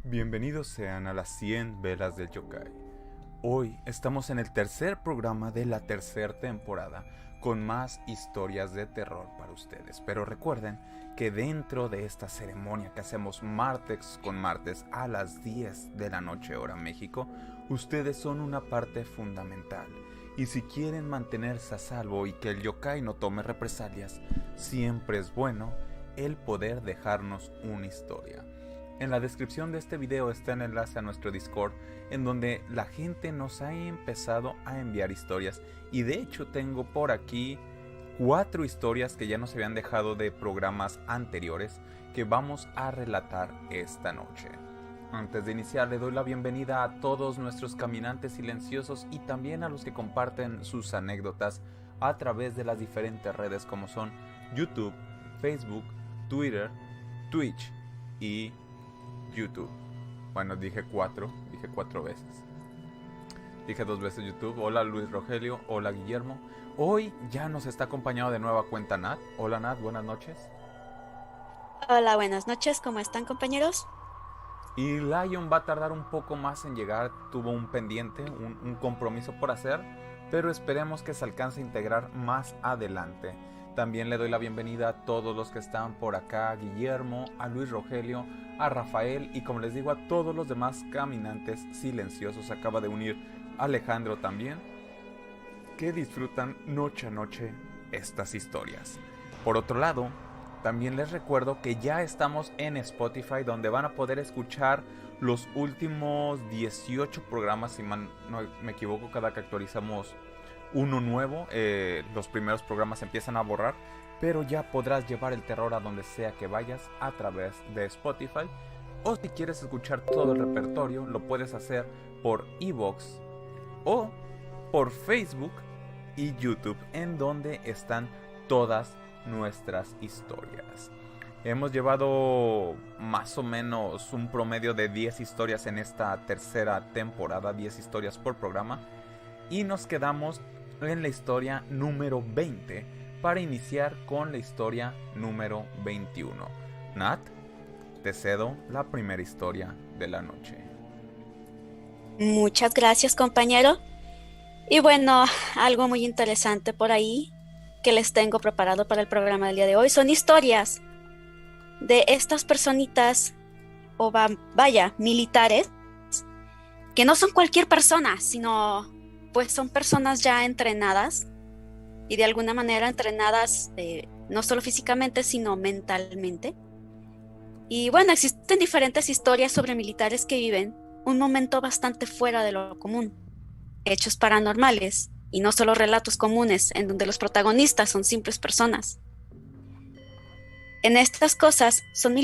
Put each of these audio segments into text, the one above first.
Bienvenidos sean a las 100 velas del yokai. Hoy estamos en el tercer programa de la tercera temporada con más historias de terror para ustedes. Pero recuerden que dentro de esta ceremonia que hacemos martes con martes a las 10 de la noche hora México, ustedes son una parte fundamental. Y si quieren mantenerse a salvo y que el yokai no tome represalias, siempre es bueno el poder dejarnos una historia. En la descripción de este video está el enlace a nuestro Discord, en donde la gente nos ha empezado a enviar historias, y de hecho tengo por aquí 4 historias que ya nos habían dejado de programas anteriores que vamos a relatar esta noche. Antes de iniciar, le doy la bienvenida a todos nuestros caminantes silenciosos y también a los que comparten sus anécdotas a través de las diferentes redes como son YouTube, Facebook, Twitter, Twitch y YouTube. Bueno, dije cuatro veces. Dije 2 veces YouTube. Hola Luis Rogelio, hola Guillermo. Hoy ya nos está acompañado de nueva cuenta Nat. Hola Nat, buenas noches. Hola, buenas noches, ¿cómo están, compañeros? Y Lion va a tardar un poco más en llegar, tuvo un pendiente, un compromiso por hacer, pero esperemos que se alcance a integrar más adelante. También le doy la bienvenida a todos los que están por acá, a Guillermo, a Luis Rogelio, a Rafael y como les digo a todos los demás caminantes silenciosos. Acaba de unir Alejandro también, que disfrutan noche a noche estas historias. Por otro lado, también les recuerdo que ya estamos en Spotify, donde van a poder escuchar los últimos 18 programas, si no me equivoco, cada que actualizamos uno nuevo, los primeros programas se empiezan a borrar, pero ya podrás llevar el terror a donde sea que vayas a través de Spotify. O si quieres escuchar todo el repertorio, lo puedes hacer por iVoox o por Facebook y YouTube, en donde están todas nuestras historias. Hemos llevado más o menos un promedio de 10 historias en esta tercera temporada, 10 historias por programa, y nos quedamos en la historia número 20 para iniciar con la historia número 21. Nat, te cedo la primera historia de la noche. Muchas gracias, compañero. Y bueno, algo muy interesante por ahí que les tengo preparado para el programa del día de hoy son historias de estas personitas, o vaya, militares, que no son cualquier persona, sino pues son personas ya entrenadas y de alguna manera entrenadas no solo físicamente, sino mentalmente. Y bueno, existen diferentes historias sobre militares que viven un momento bastante fuera de lo común, hechos paranormales y no solo relatos comunes en donde los protagonistas son simples personas. En estos casos son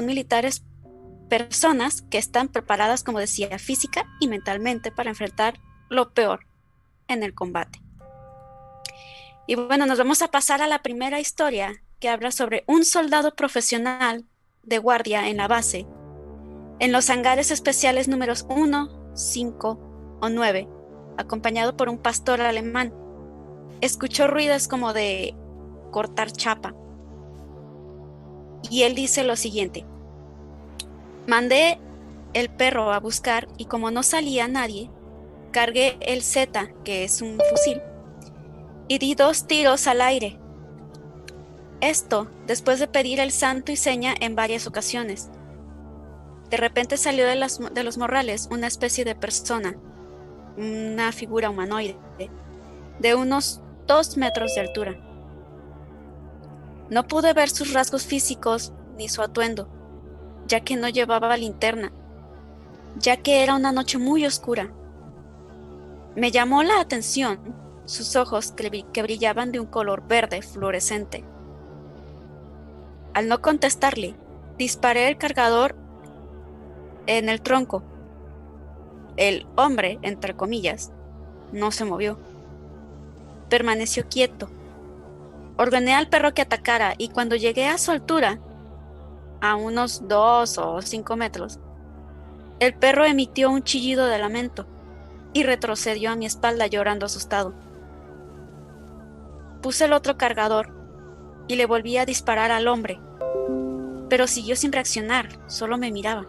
militares personas que están preparadas, como decía, física y mentalmente para enfrentar lo peor en el combate. Y bueno, nos vamos a pasar a la primera historia, que habla sobre un soldado profesional de guardia en la base, en los hangares especiales números 1, 5 o 9, acompañado por un pastor alemán. Escuchó ruidos como de cortar chapa. Y él dice lo siguiente: mandé el perro a buscar y como no salía nadie, cargué el Z, que es un fusil, y di 2 tiros al aire. Esto después de pedir el santo y seña en varias ocasiones. De repente salió de los morrales una especie de persona, una figura humanoide, de unos 2 metros de altura. No pude ver sus rasgos físicos ni su atuendo, ya que no llevaba linterna, ya que era una noche muy oscura. Me llamó la atención sus ojos que brillaban de un color verde fluorescente. Al no contestarle, disparé el cargador en el tronco. El hombre, entre comillas, no se movió. Permaneció quieto. Ordené al perro que atacara y cuando llegué a su altura, a unos 2 o 5 metros, el perro emitió un chillido de lamento y retrocedió a mi espalda llorando asustado. Puse el otro cargador y le volví a disparar al hombre, pero siguió sin reaccionar, solo me miraba.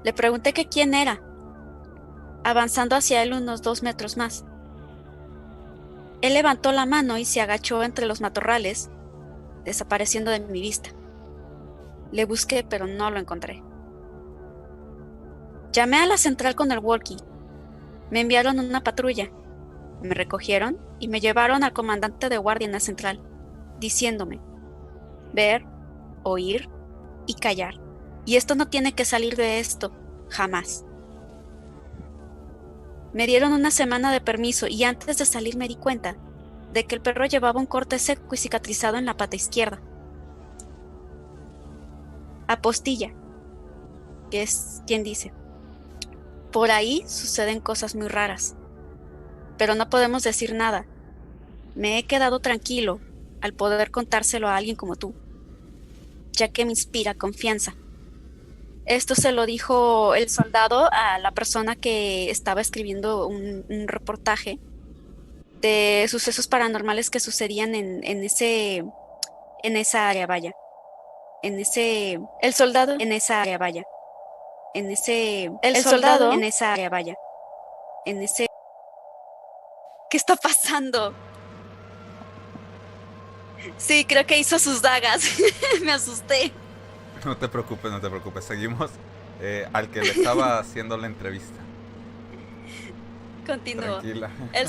Le pregunté que quién era, avanzando hacia él unos 2 metros más. Él levantó la mano y se agachó entre los matorrales, desapareciendo de mi vista. Le busqué, pero no lo encontré. Llamé a la central con el walkie. Me enviaron una patrulla. Me recogieron y me llevaron al comandante de guardia en la central, diciéndome: ver, oír y callar. Y esto no tiene que salir de esto, jamás. Me dieron una semana de permiso y antes de salir me di cuenta de que el perro llevaba un corte seco y cicatrizado en la pata izquierda. Apostilla, que es quien dice: por ahí suceden cosas muy raras, pero no podemos decir nada. Me he quedado tranquilo al poder contárselo a alguien como tú, ya que me inspira confianza. Esto se lo dijo el soldado a la persona que estaba escribiendo un reportaje de sucesos paranormales que sucedían en esa área, vaya. El soldado en esa área, vaya. El soldado en esa área, vaya. ¿Qué está pasando? Sí, creo que hizo sus dagas. Me asusté. No te preocupes, no te preocupes. Seguimos al que le estaba haciendo la entrevista. Continúo. Tranquila. El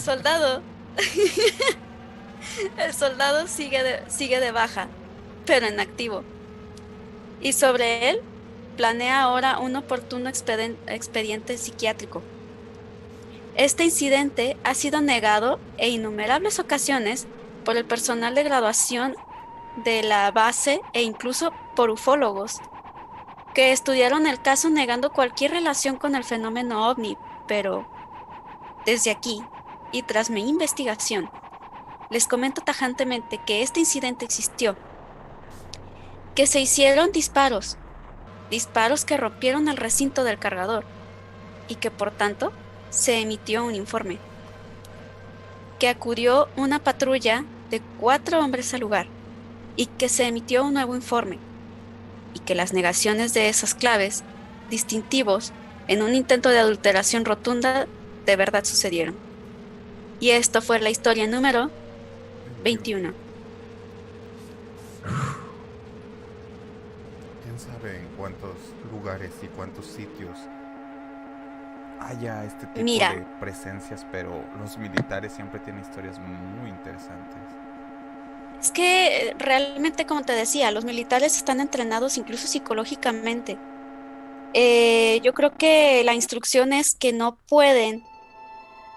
soldado sigue de baja, pero en activo. Y sobre él planea ahora un oportuno expediente psiquiátrico. Este incidente ha sido negado en innumerables ocasiones por el personal de graduación de la base e incluso por ufólogos que estudiaron el caso negando cualquier relación con el fenómeno ovni, pero desde aquí y tras mi investigación les comento tajantemente que este incidente existió, que se hicieron disparos que rompieron el recinto del cargador y que por tanto se emitió un informe, que acudió una patrulla de 4 hombres al lugar y que se emitió un nuevo informe y que las negaciones de esas claves distintivos en un intento de adulteración rotunda de verdad sucedieron. Y esto fue la historia número 21. ¿Quién sabe en cuántos lugares y cuántos sitios haya este tipo de presencias? Pero los militares siempre tienen historias muy interesantes. Es que realmente, como te decía, los militares están entrenados incluso psicológicamente. Yo creo que la instrucción es que no pueden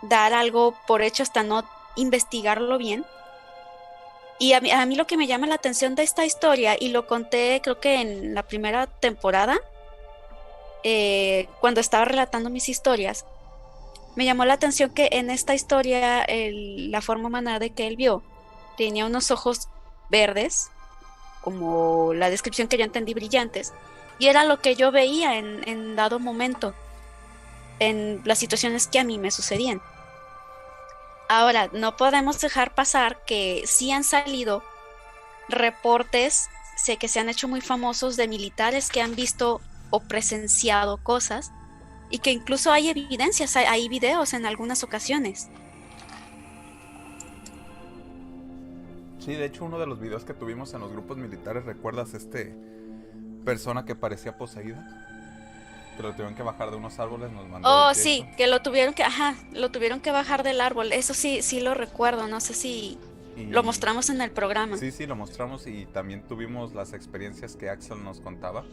dar algo por hecho hasta no investigarlo bien. Y a mí lo que me llama la atención de esta historia, y lo conté creo que en la primera temporada, cuando estaba relatando mis historias, me llamó la atención que en esta historia la forma humana de que él vio tenía unos ojos verdes, como la descripción que yo entendí, brillantes, y era lo que yo veía en dado momento, en las situaciones que a mí me sucedían. Ahora, no podemos dejar pasar que sí han salido reportes, sé que se han hecho muy famosos, de militares que han visto o presenciado cosas y que incluso hay evidencias, hay videos en algunas ocasiones. Sí, de hecho uno de los videos que tuvimos en los grupos militares, ¿recuerdas persona que parecía poseída? Que lo tuvieron que bajar de unos árboles, nos mandó. Oh, sí, que lo tuvieron que bajar del árbol. Eso sí lo recuerdo, no sé si lo mostramos en el programa. Sí, lo mostramos, y también tuvimos las experiencias que Axel nos contaba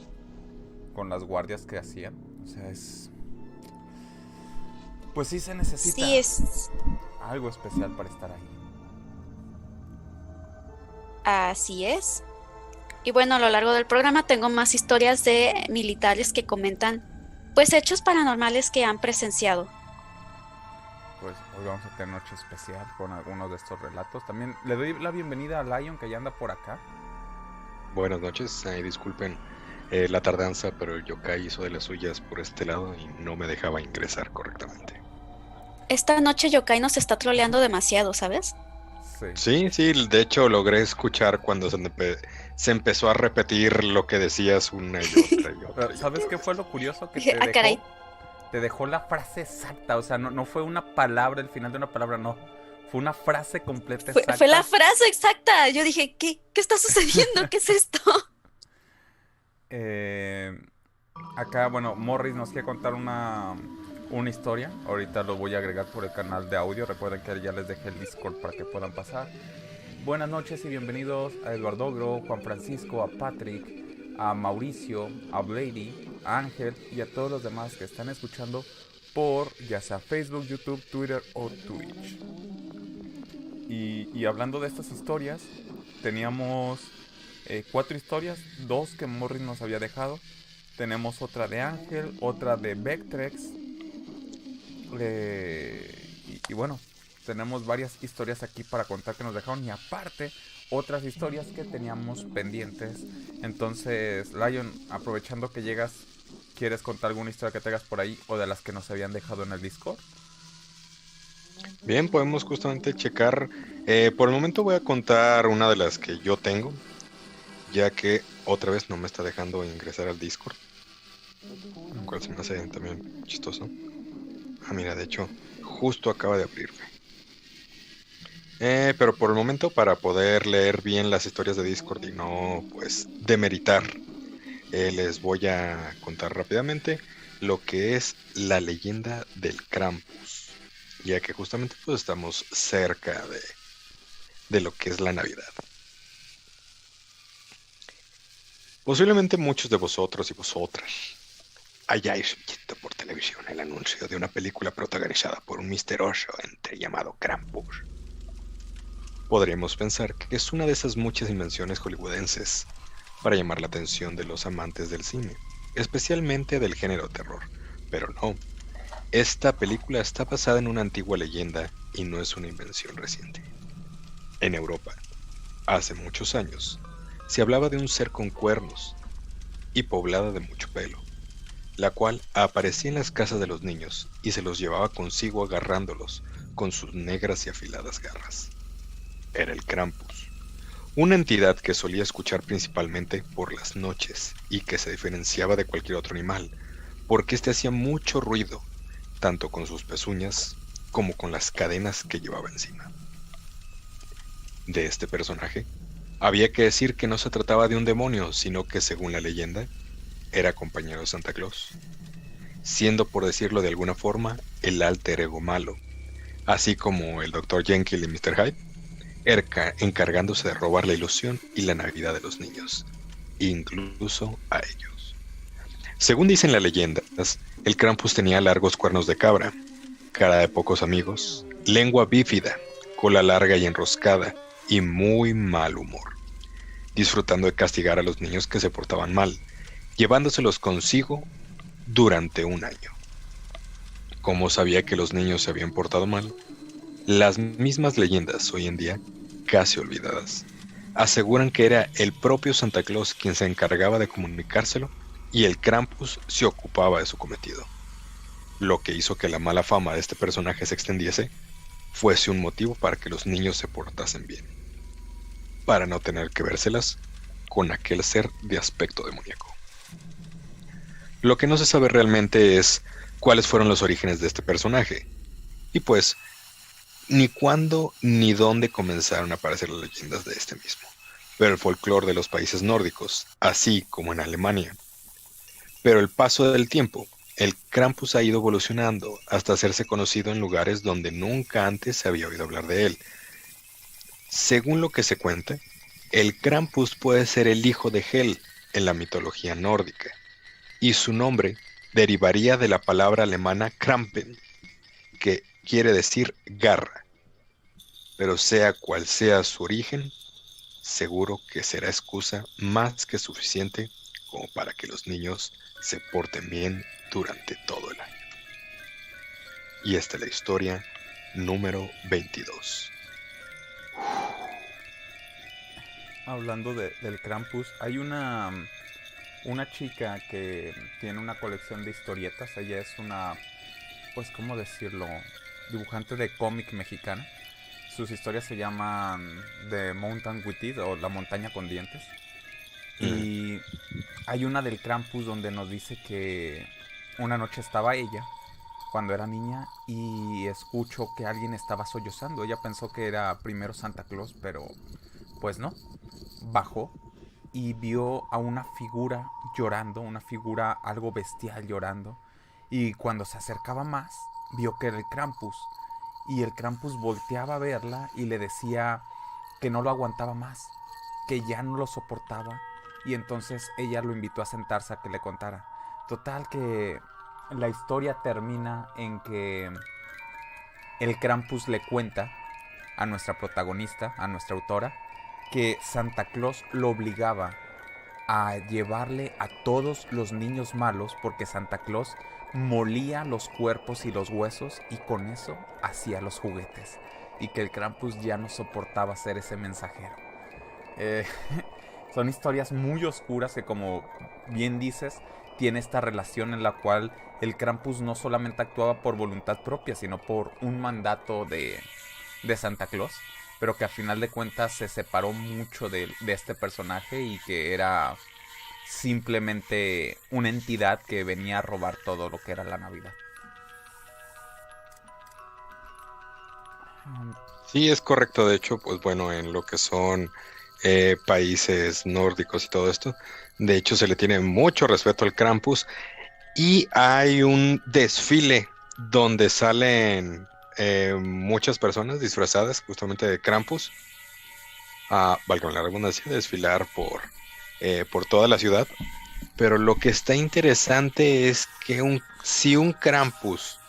con las guardias que hacían. O sea, pues sí se necesita algo especial para estar ahí. Así es. Y bueno, a lo largo del programa tengo más historias de militares que comentan pues hechos paranormales que han presenciado. Pues hoy vamos a tener noche especial con algunos de estos relatos. También le doy la bienvenida a Lion, que ya anda por acá. Buenas noches, disculpen la tardanza, pero el yokai hizo de las suyas por este lado y no me dejaba ingresar correctamente. Esta noche yokai nos está troleando demasiado, ¿sabes? Sí, de hecho logré escuchar cuando se empezó a repetir lo que decías una y otra y otra. ¿Sabes qué fue lo curioso? Que Dije, caray. te dejó la frase exacta. O sea, no fue una palabra, el final de una palabra, no. Fue una frase completa exacta. Fue la frase exacta. Yo dije, ¿qué está sucediendo? ¿Qué es esto? Acá, bueno, Morris nos quiere contar una historia. Ahorita lo voy a agregar por el canal de audio. Recuerden que ya les dejé el Discord para que puedan pasar. Buenas noches y bienvenidos a Eduardo Ogro, Juan Francisco, a Patrick, a Mauricio, a Blady, a Ángel y a todos los demás que están escuchando por ya sea Facebook, YouTube, Twitter o Twitch. Y hablando de estas historias, teníamos 4 historias, 2 que Morris nos había dejado. Tenemos otra de Ángel, otra de Vectrex. Y bueno, tenemos varias historias aquí para contar que nos dejaron. Y aparte, otras historias que teníamos pendientes. Entonces, Lion, aprovechando que llegas, ¿quieres contar alguna historia que tengas por ahí o de las que nos habían dejado en el Discord? Bien, podemos justamente checar. Por el momento voy a contar una de las que yo tengo, ya que otra vez no me está dejando ingresar al Discord, lo cual se me hace también chistoso. Ah, mira, de hecho, justo acaba de abrirme. Pero por el momento, para poder leer bien las historias de Discord y no, pues, demeritar, les voy a contar rápidamente lo que es la leyenda del Krampus, ya que justamente pues estamos cerca de lo que es la Navidad. Posiblemente muchos de vosotros y vosotras hayáis visto por televisión el anuncio de una película protagonizada por un misterioso ente llamado Krampus. Podríamos pensar que es una de esas muchas invenciones hollywoodenses para llamar la atención de los amantes del cine, especialmente del género terror, pero no. Esta película está basada en una antigua leyenda y no es una invención reciente. En Europa, hace muchos años, se hablaba de un ser con cuernos y poblada de mucho pelo, la cual aparecía en las casas de los niños y se los llevaba consigo agarrándolos con sus negras y afiladas garras. Era el Krampus, una entidad que solía escuchar principalmente por las noches y que se diferenciaba de cualquier otro animal, porque este hacía mucho ruido, tanto con sus pezuñas como con las cadenas que llevaba encima. De este personaje, había que decir que no se trataba de un demonio, sino que, según la leyenda, era compañero de Santa Claus, siendo, por decirlo de alguna forma, el alter ego malo, así como el Dr. Jekyll y Mr. Hyde, encargándose de robar la ilusión y la Navidad de los niños, incluso a ellos. Según dicen las leyendas, el Krampus tenía largos cuernos de cabra, cara de pocos amigos, lengua bífida, cola larga y enroscada, y muy mal humor, disfrutando de castigar a los niños que se portaban mal, llevándoselos consigo durante un año. ¿Cómo sabía que los niños se habían portado mal? Las mismas leyendas hoy en día, casi olvidadas, aseguran que era el propio Santa Claus quien se encargaba de comunicárselo y el Krampus se ocupaba de su cometido. Lo que hizo que la mala fama de este personaje se extendiese fuese un motivo para que los niños se portasen bien, para no tener que vérselas con aquel ser de aspecto demoníaco. Lo que no se sabe realmente es cuáles fueron los orígenes de este personaje, y pues ni cuándo ni dónde comenzaron a aparecer las leyendas de este mismo, pero el folclore de los países nórdicos, así como en Alemania. Pero el paso del tiempo, el Krampus ha ido evolucionando hasta hacerse conocido en lugares donde nunca antes se había oído hablar de él. Según lo que se cuenta, el Krampus puede ser el hijo de Hel en la mitología nórdica, y su nombre derivaría de la palabra alemana Krampen, que quiere decir garra. Pero sea cual sea su origen, seguro que será excusa más que suficiente como para que los niños se porten bien durante todo el año. Y esta es la historia número 22. Hablando del Krampus, hay una chica que tiene una colección de historietas. Ella es una, pues, ¿cómo decirlo? Dibujante de cómic mexicana. Sus historias se llaman The Mountain with Teeth o La montaña con dientes. Y hay una del Krampus donde nos dice que una noche estaba ella, cuando era niña, y escuchó que alguien estaba sollozando. Ella pensó que era primero Santa Claus, pero pues no. Bajó y vio a una figura llorando, una figura algo bestial llorando. Y cuando se acercaba más, vio que era el Krampus. Y el Krampus volteaba a verla y le decía que no lo aguantaba más, que ya no lo soportaba. Y entonces ella lo invitó a sentarse a que le contara. Total que la historia termina en que el Krampus le cuenta a nuestra protagonista, a nuestra autora, que Santa Claus lo obligaba a llevarle a todos los niños malos porque Santa Claus molía los cuerpos y los huesos y con eso hacía los juguetes, y que el Krampus ya no soportaba ser ese mensajero. Eh, Son historias muy oscuras que, como bien dices, tiene esta relación en la cual el Krampus no solamente actuaba por voluntad propia, sino por un mandato de Santa Claus, pero que a final de cuentas se separó mucho de este personaje y que era simplemente una entidad que venía a robar todo lo que era la Navidad. Sí, es correcto. De hecho, pues bueno, en lo que son países nórdicos y todo esto, de hecho se le tiene mucho respeto al Krampus y hay un desfile donde salen muchas personas disfrazadas justamente de Krampus, valga la redundancia, desfilar por toda la ciudad. Pero lo que está interesante es que si un Krampus,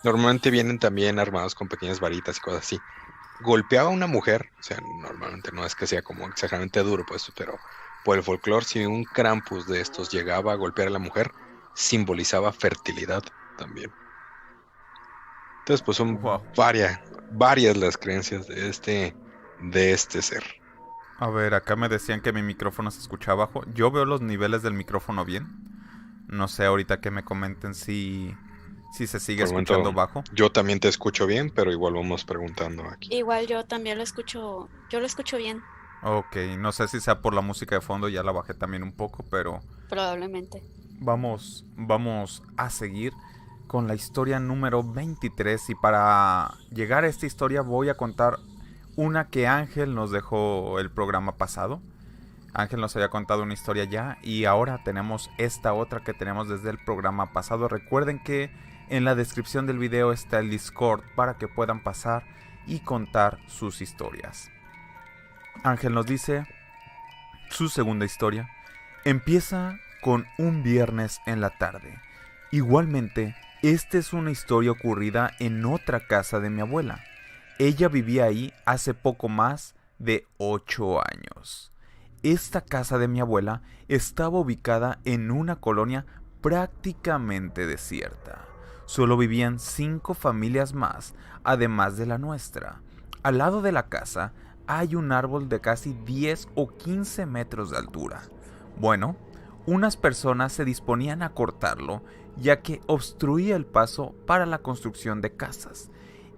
normalmente vienen también armados con pequeñas varitas y cosas así, golpeaba a una mujer, o sea, normalmente no es que sea como exageradamente duro, pues, pero por el folclore, si un Krampus de estos llegaba a golpear a la mujer, simbolizaba fertilidad también. Entonces, pues son Wow. varias las creencias de este ser. A ver, acá me decían que mi micrófono se escucha bajo. Yo veo los niveles del micrófono bien. No sé ahorita que me comenten si se sigue Por el escuchando momento, bajo. yo también te escucho bien, pero igual vamos preguntando aquí. Igual yo también yo lo escucho bien, Ok, no sé si sea por la música de fondo, ya la bajé también un poco, pero probablemente. vamos a seguir con la historia número 23. Y para llegar a esta historia voy a contar una que Ángel nos dejó el programa pasado. Ángel nos había contado una historia ya y ahora tenemos esta otra que tenemos desde el programa pasado. Recuerden que en la descripción del video está el Discord para que puedan pasar y contar sus historias. Ángel nos dice su segunda historia. Empieza con un viernes en la tarde. Igualmente, esta es una historia ocurrida en otra casa de mi abuela. Ella vivía ahí hace poco más de 8 años. Esta casa de mi abuela estaba ubicada en una colonia prácticamente desierta. Solo vivían 5 familias más, además de la nuestra. Al lado de la casa hay un árbol de casi 10 o 15 metros de altura. Bueno, unas personas se disponían a cortarlo, ya que obstruía el paso para la construcción de casas.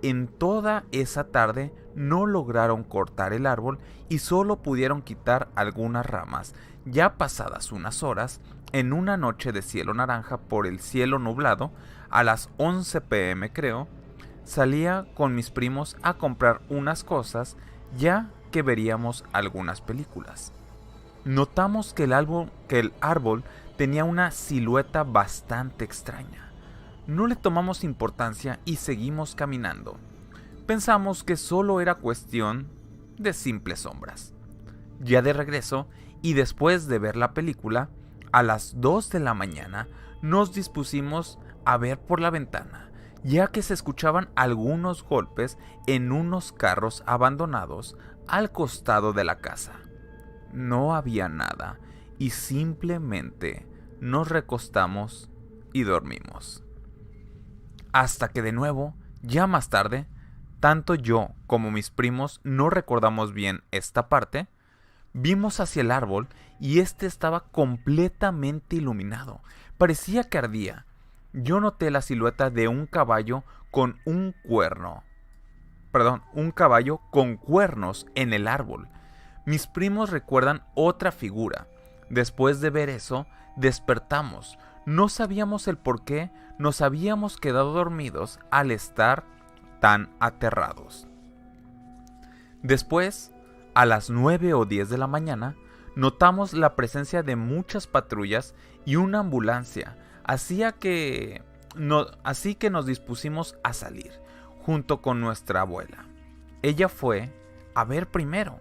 En toda esa tarde no lograron cortar el árbol y solo pudieron quitar algunas ramas. Ya pasadas unas horas, en una noche de cielo naranja por el cielo nublado, a las 11 p.m. creo, salía con mis primos a comprar unas cosas, ya que veríamos algunas películas. Notamos que el árbol tenía una silueta bastante extraña. No le tomamos importancia y seguimos caminando. Pensamos que solo era cuestión de simples sombras. Ya de regreso, y después de ver la película, a las 2 de la mañana nos dispusimos a ver por la ventana, ya que se escuchaban algunos golpes en unos carros abandonados al costado de la casa. No había nada y simplemente nos recostamos y dormimos. Hasta que de nuevo, ya más tarde, tanto yo como mis primos no recordamos bien esta parte, vimos hacia el árbol y este estaba completamente iluminado. Parecía que ardía. Yo noté la silueta de un caballo con un caballo con cuernos en el árbol. Mis primos recuerdan otra figura. Después de ver eso, despertamos. No sabíamos el por qué nos habíamos quedado dormidos al estar tan aterrados. Después, a las 9 o 10 de la mañana, notamos la presencia de muchas patrullas y una ambulancia, así que nos dispusimos a salir, junto con nuestra abuela. Ella fue a ver primero,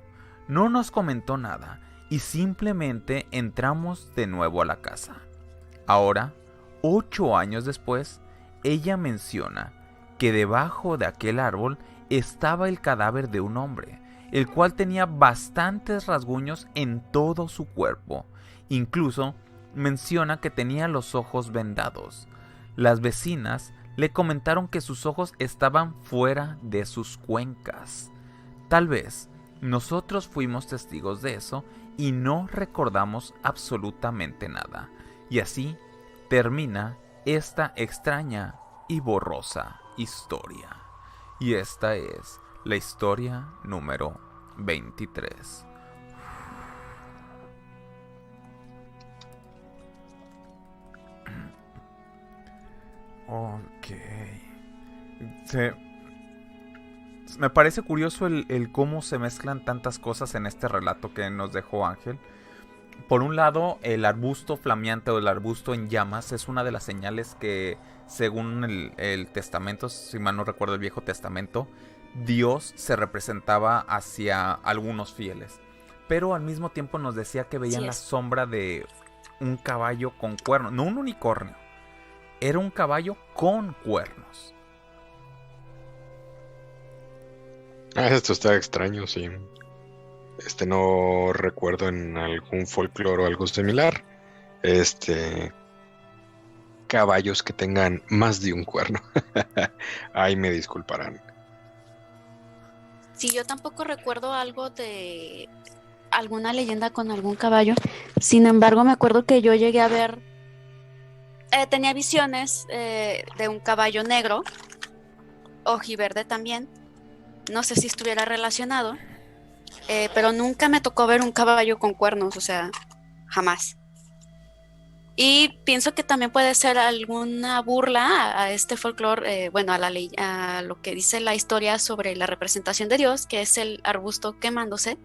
no nos comentó nada y simplemente entramos de nuevo a la casa. Ahora, 8 años después, ella menciona que debajo de aquel árbol estaba el cadáver de un hombre, el cual tenía bastantes rasguños en todo su cuerpo. Incluso menciona que tenía los ojos vendados. Las vecinas le comentaron que sus ojos estaban fuera de sus cuencas. Tal vez nosotros fuimos testigos de eso y no recordamos absolutamente nada. Y así termina esta extraña y borrosa historia. Y esta es la historia número 23. Ok. Me parece curioso el cómo se mezclan tantas cosas en este relato que nos dejó Ángel. Por un lado, el arbusto flameante o el arbusto en llamas es una de las señales que, según el testamento, si mal no recuerdo el Viejo Testamento, Dios se representaba hacia algunos fieles. Pero al mismo tiempo nos decía que veían la sombra de un caballo con cuernos, no un unicornio. Era un caballo con cuernos. Esto está extraño, sí. No recuerdo en algún folclore o algo similar. Caballos que tengan más de un cuerno. Ay, me disculparán. Sí, yo tampoco recuerdo algo de alguna leyenda con algún caballo. Sin embargo, me acuerdo que yo llegué a ver, tenía visiones de un caballo negro, ojiverde también. No sé si estuviera relacionado, pero nunca me tocó ver un caballo con cuernos, o sea, jamás. Y pienso que también puede ser alguna burla a este folclore, a lo que dice la historia sobre la representación de Dios, que es el arbusto quemándose.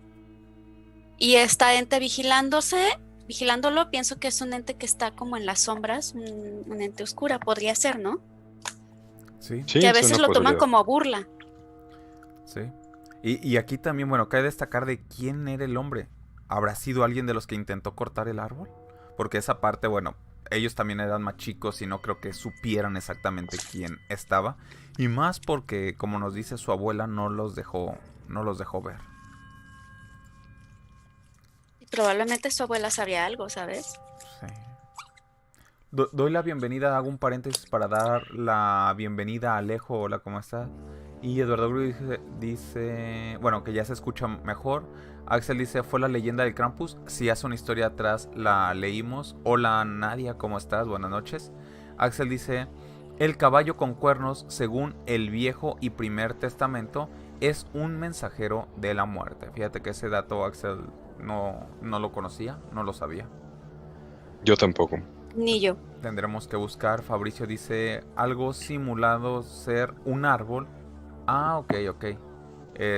Y esta ente vigilándolo, pienso que es un ente que está como en las sombras, un ente oscura, podría ser, ¿no? Sí. Que a veces lo toman como burla. Sí. Y aquí también, bueno, cabe destacar de quién era el hombre. ¿Habrá sido alguien de los que intentó cortar el árbol? Porque esa parte, bueno, ellos también eran más chicos y no creo que supieran exactamente quién estaba. Y más porque, como nos dice su abuela, no los dejó ver. Probablemente su abuela sabía algo, ¿sabes? Sí. Doy la bienvenida, hago un paréntesis para dar la bienvenida a Alejo. Hola, ¿cómo estás? Y Eduardo Gru dice, bueno, que ya se escucha mejor. Axel dice, ¿fue la leyenda del Krampus? Si hace una historia atrás, la leímos. Hola Nadia, ¿cómo estás? Buenas noches. Axel dice, el caballo con cuernos, según el Viejo y Primer Testamento, es un mensajero de la muerte. Fíjate que ese dato Axel no lo conocía, no lo sabía. Yo tampoco. Ni yo. Tendremos que buscar. Fabricio dice, algo simulado ser un árbol. Ah, ok.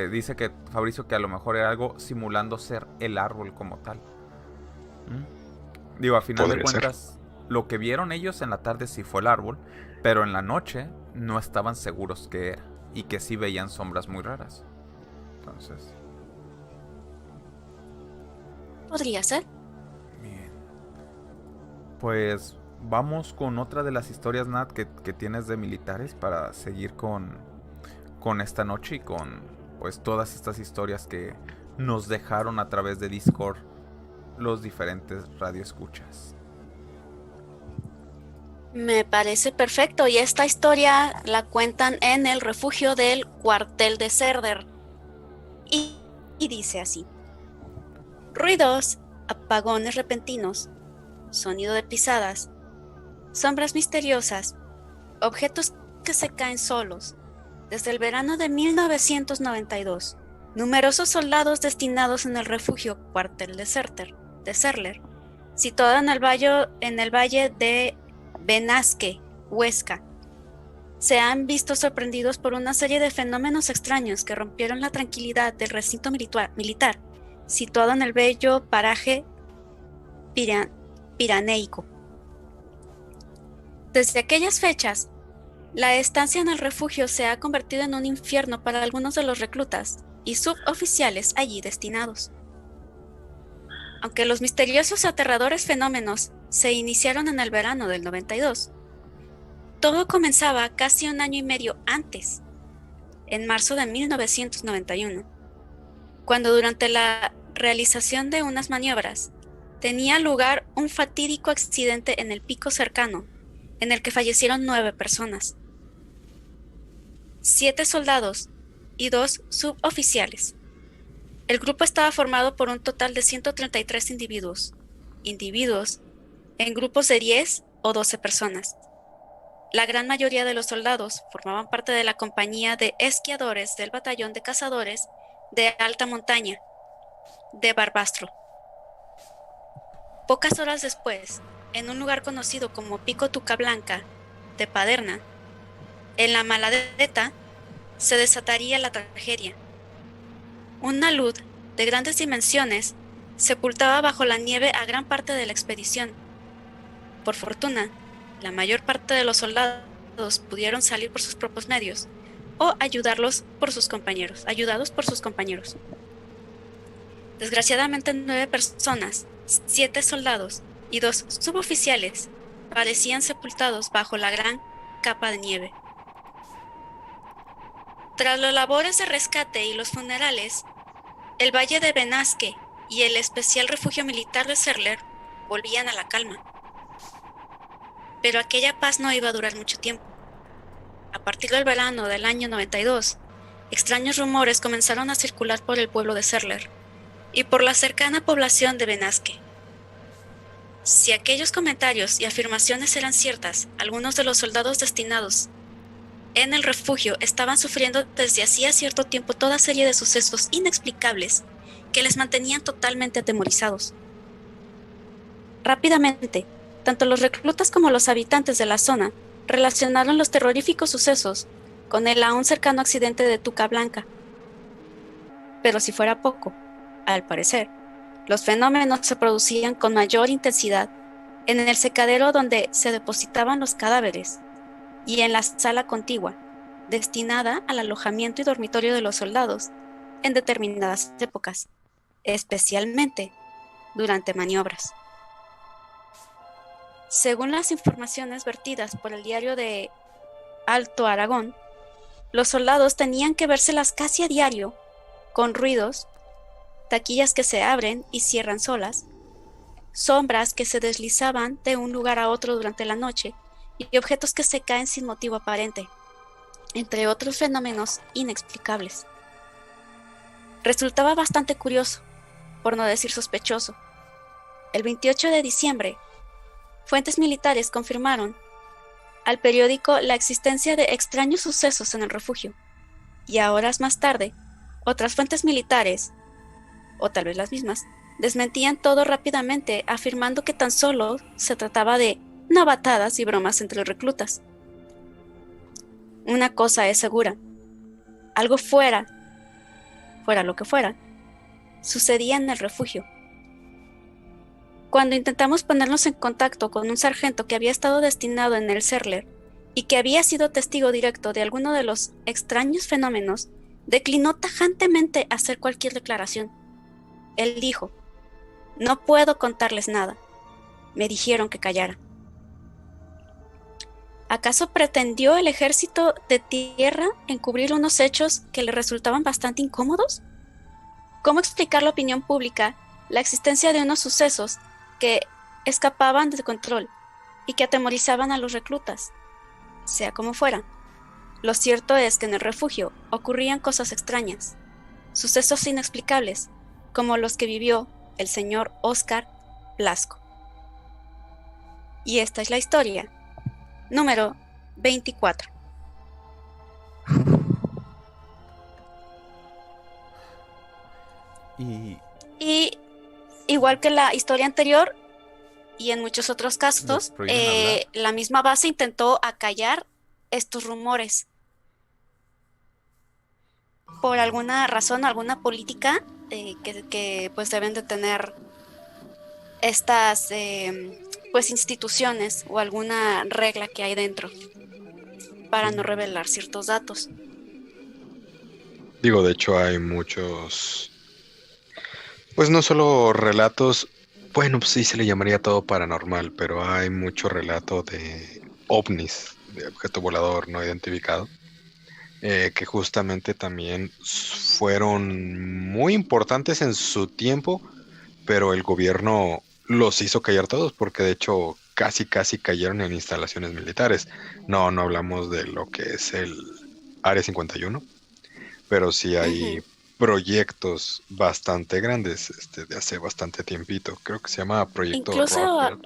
Dice que Fabricio que a lo mejor era algo simulando ser el árbol como tal. Digo, a final de cuentas, lo que vieron ellos en la tarde sí fue el árbol, pero en la noche no estaban seguros qué era y que sí veían sombras muy raras. Entonces, podría ser. bien. Pues vamos con otra de las historias, Nat, que tienes de militares para seguir con esta noche y con pues todas estas historias que nos dejaron a través de Discord los diferentes radioescuchas. Me parece perfecto, y esta historia la cuentan en el refugio del cuartel de Cerder. Y dice así: ruidos, apagones repentinos, sonido de pisadas, sombras misteriosas, objetos que se caen solos. Desde el verano de 1992, numerosos soldados destinados en el refugio cuartel de Cerler situado en el valle de Benasque, Huesca. Se han visto sorprendidos por una serie de fenómenos extraños que rompieron la tranquilidad del recinto militar, situado en el bello paraje piraneico. Desde aquellas fechas, la estancia en el refugio se ha convertido en un infierno para algunos de los reclutas y suboficiales allí destinados. Aunque los misteriosos y aterradores fenómenos se iniciaron en el verano del 92, todo comenzaba casi un año y medio antes, en marzo de 1991, cuando durante la realización de unas maniobras tenía lugar un fatídico accidente en el pico cercano, en el que fallecieron 9 personas, 7 soldados y 2 suboficiales. El grupo estaba formado por un total de 133 individuos en grupos de 10 o 12 personas. La gran mayoría de los soldados formaban parte de la compañía de esquiadores del batallón de cazadores de alta montaña de Barbastro. Pocas horas después, en un lugar conocido como Pico Tucablanca de Paderna, en la Maladeta, se desataría la tragedia. Un alud de grandes dimensiones sepultaba bajo la nieve a gran parte de la expedición. Por fortuna, la mayor parte de los soldados pudieron salir por sus propios medios o ayudados por sus compañeros. Desgraciadamente, 9 personas, 7 soldados y 2 suboficiales parecían sepultados bajo la gran capa de nieve. Tras las labores de rescate y los funerales, el valle de Benasque y el especial refugio militar de Serler volvían a la calma. Pero aquella paz no iba a durar mucho tiempo. A partir del verano del año 92, extraños rumores comenzaron a circular por el pueblo de Serler y por la cercana población de Benasque. Si aquellos comentarios y afirmaciones eran ciertas, algunos de los soldados destinados en el refugio estaban sufriendo desde hacía cierto tiempo toda serie de sucesos inexplicables que les mantenían totalmente atemorizados. Rápidamente, tanto los reclutas como los habitantes de la zona relacionaron los terroríficos sucesos con el aún cercano accidente de Tucablanca. Pero si fuera poco, al parecer, los fenómenos se producían con mayor intensidad en el secadero donde se depositaban los cadáveres y en la sala contigua, destinada al alojamiento y dormitorio de los soldados en determinadas épocas, especialmente durante maniobras. Según las informaciones vertidas por el diario de Alto Aragón, los soldados tenían que vérselas casi a diario, con ruidos, taquillas que se abren y cierran solas, sombras que se deslizaban de un lugar a otro durante la noche y objetos que se caen sin motivo aparente, entre otros fenómenos inexplicables. Resultaba bastante curioso, por no decir sospechoso. El 28 de diciembre, fuentes militares confirmaron al periódico la existencia de extraños sucesos en el refugio, y a horas más tarde, otras fuentes militares, o tal vez las mismas, desmentían todo rápidamente, afirmando que tan solo se trataba de novatadas y bromas entre reclutas. Una cosa es segura: algo fuera lo que fuera, sucedía en el refugio. Cuando intentamos ponernos en contacto con un sargento que había estado destinado en el Serler y que había sido testigo directo de alguno de los extraños fenómenos, declinó tajantemente hacer cualquier declaración. Él dijo: "No puedo contarles nada. Me dijeron que callara". ¿Acaso pretendió el ejército de tierra encubrir unos hechos que le resultaban bastante incómodos? ¿Cómo explicar a la opinión pública la existencia de unos sucesos que escapaban de control y que atemorizaban a los reclutas? Sea como fuera, lo cierto es que en el refugio ocurrían cosas extrañas, sucesos inexplicables, como los que vivió el señor Óscar Blasco. Y esta es la historia número 24. Y igual que la historia anterior, y en muchos otros casos, prohíben hablar. la misma base intentó acallar estos rumores por alguna razón, alguna política que pues deben de tener estas pues instituciones o alguna regla que hay dentro para no revelar ciertos datos. Digo, de hecho hay muchos, pues no solo relatos, bueno, pues sí se le llamaría todo paranormal, pero hay mucho relato de ovnis, de objeto volador no identificado, que justamente también fueron muy importantes en su tiempo, pero el gobierno los hizo callar todos, porque de hecho casi cayeron en instalaciones militares. No hablamos de lo que es el Área 51, pero sí hay Ujú. proyectos bastante grandes, de hace bastante tiempito. Creo que se llama Proyecto Incluso, Rocket.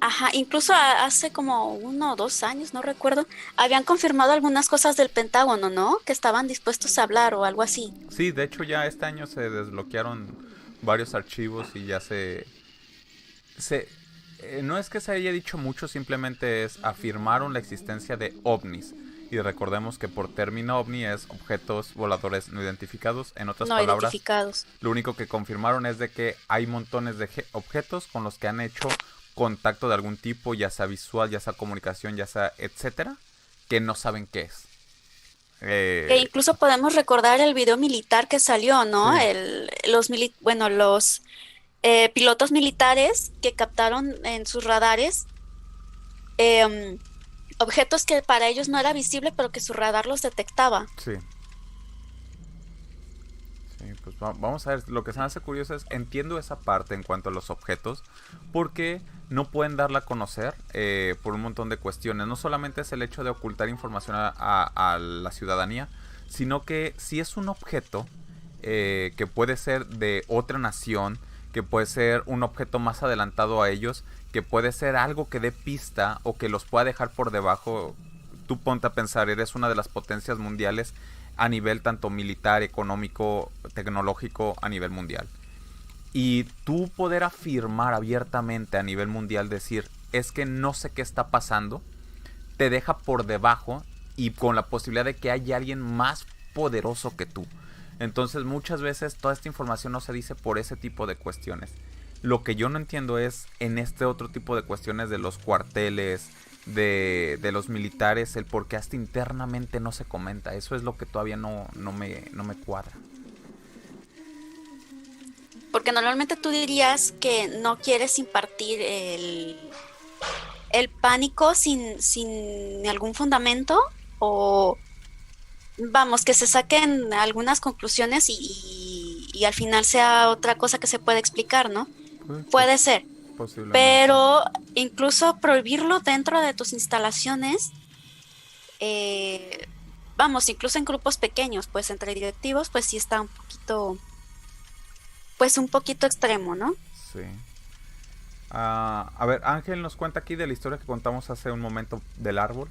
ajá, incluso hace como 1 o 2 años, no recuerdo, habían confirmado algunas cosas del Pentágono, ¿no? Que estaban dispuestos a hablar o algo así. Sí, de hecho ya este año se desbloquearon varios archivos y ya se no es que se haya dicho mucho, simplemente es afirmaron la existencia de ovnis. Y recordemos que por término ovni es objetos voladores no identificados. En otras No palabras, identificados. lo único que confirmaron es de que hay montones de objetos con los que han hecho contacto de algún tipo, ya sea visual, ya sea comunicación, ya sea etcétera, que no saben qué es. Que Eh, incluso podemos recordar el video militar que salió, ¿no? sí, Los pilotos militares que captaron en sus radares em, objetos que para ellos no era visible, pero que su radar los detectaba. sí. Sí, pues vamos a ver, lo que se me hace curioso es, entiendo esa parte en cuanto a los objetos, porque no pueden darla a conocer por un montón de cuestiones. No solamente es el hecho de ocultar información a la ciudadanía, sino que si es un objeto que puede ser de otra nación, que puede ser un objeto más adelantado a ellos, que puede ser algo que dé pista o que los pueda dejar por debajo. Tú ponte a pensar, eres una de las potencias mundiales a nivel tanto militar, económico, tecnológico, a nivel mundial. Y tú poder afirmar abiertamente a nivel mundial, decir, es que no sé qué está pasando, te deja por debajo y con la posibilidad de que haya alguien más poderoso que tú. Entonces muchas veces toda esta información no se dice por ese tipo de cuestiones. Lo que yo no entiendo es en este otro tipo de cuestiones de los cuarteles, de los militares, el por qué hasta internamente no se comenta. Eso es lo que todavía no me cuadra. Porque normalmente tú dirías que no quieres impartir el pánico sin algún fundamento o vamos, que se saquen algunas conclusiones y al final sea otra cosa que se puede explicar, ¿no? Pues Puede ser, posiblemente. pero incluso prohibirlo dentro de tus instalaciones, eh, vamos, incluso en grupos pequeños, pues entre directivos, pues sí está un poquito, pues un poquito extremo, ¿no? Sí. A ver, Ángel nos cuenta aquí de la historia que contamos hace un momento del árbol.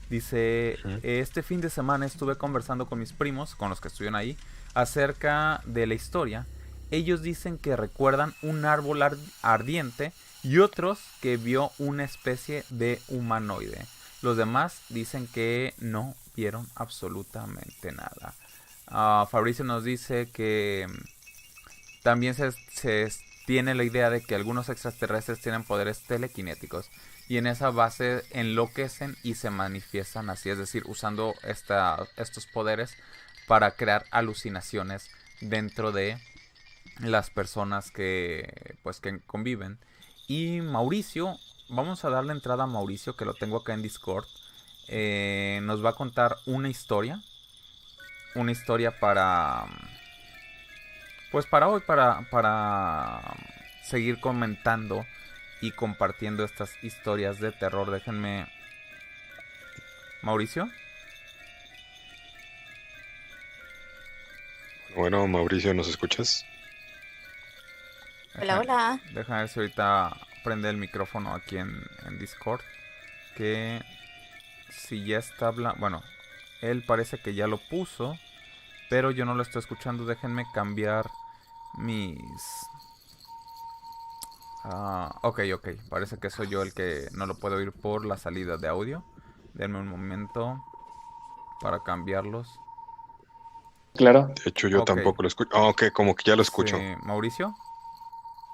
Dice, Ujú. este fin de semana estuve conversando con mis primos, con los que estuvieron ahí, acerca de la historia. Ellos dicen que recuerdan un árbol ardiente y otros que vio una especie de humanoide. Los demás dicen que no vieron absolutamente nada. Fabricio nos dice que también se tiene la idea de que algunos extraterrestres tienen poderes telequinéticos y en esa base enloquecen y se manifiestan así, es decir, usando estos poderes para crear alucinaciones dentro de las personas que pues que conviven. Y Mauricio, vamos a darle entrada a Mauricio, que lo tengo acá en Discord. Nos va a contar una historia para pues para hoy, para seguir comentando y compartiendo estas historias de terror. Déjenme... Mauricio. Bueno, Mauricio, ¿nos escuchas? Hola, hola. Déjame ver si ahorita prende el micrófono aquí en Discord. Que si ya está hablando... Bueno, él parece que ya lo puso, pero yo no lo estoy escuchando. Déjenme cambiar mis... Ok. Parece que soy yo el que no lo puedo oír por la salida de audio. Denme un momento para cambiarlos. Claro. De hecho, yo Ok. tampoco lo escucho. Ok, como que ya lo Sí, escucho. Mauricio,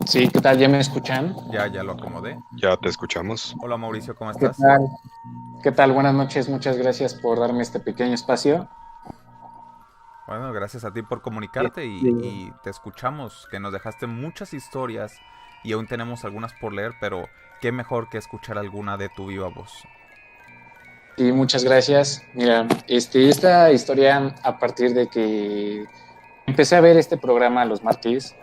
Sí, ¿qué tal? ¿Ya me escuchan? ya lo acomodé. Ya te escuchamos. Hola Mauricio, ¿cómo ¿Qué estás? tal? ¿Qué tal? Buenas noches. Muchas gracias por darme este pequeño espacio. Bueno, gracias a ti por comunicarte Este, y te escuchamos, que nos dejaste muchas historias y aún tenemos algunas por leer, pero qué mejor que escuchar alguna de tu viva voz. Sí, muchas gracias. Mira, esta historia, a partir de que empecé a ver este programa los martes,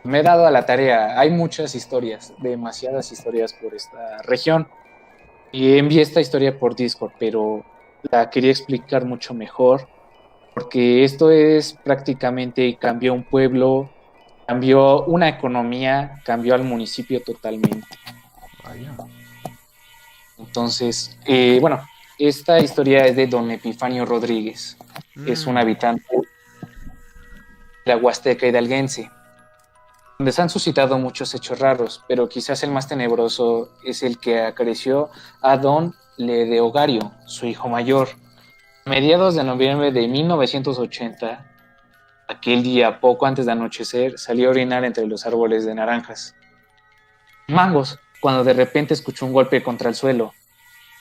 me he dado a la tarea. Hay muchas historias, demasiadas historias por esta región. Y envié esta historia por Discord, pero la quería explicar mucho mejor, porque esto es prácticamente cambió un pueblo, cambió una economía, cambió al municipio totalmente. Vaya. Entonces, bueno, esta historia es de don Epifanio Rodríguez. Es un Mm, habitante de la Huasteca hidalguense, donde se han suscitado muchos hechos raros, pero quizás el más tenebroso es el que acarició a don Ledeogario, su hijo mayor. A mediados de noviembre de 1980, aquel día, poco antes de anochecer, salió a orinar entre los árboles de naranjas. Mangos, cuando de repente escuchó un golpe contra el suelo.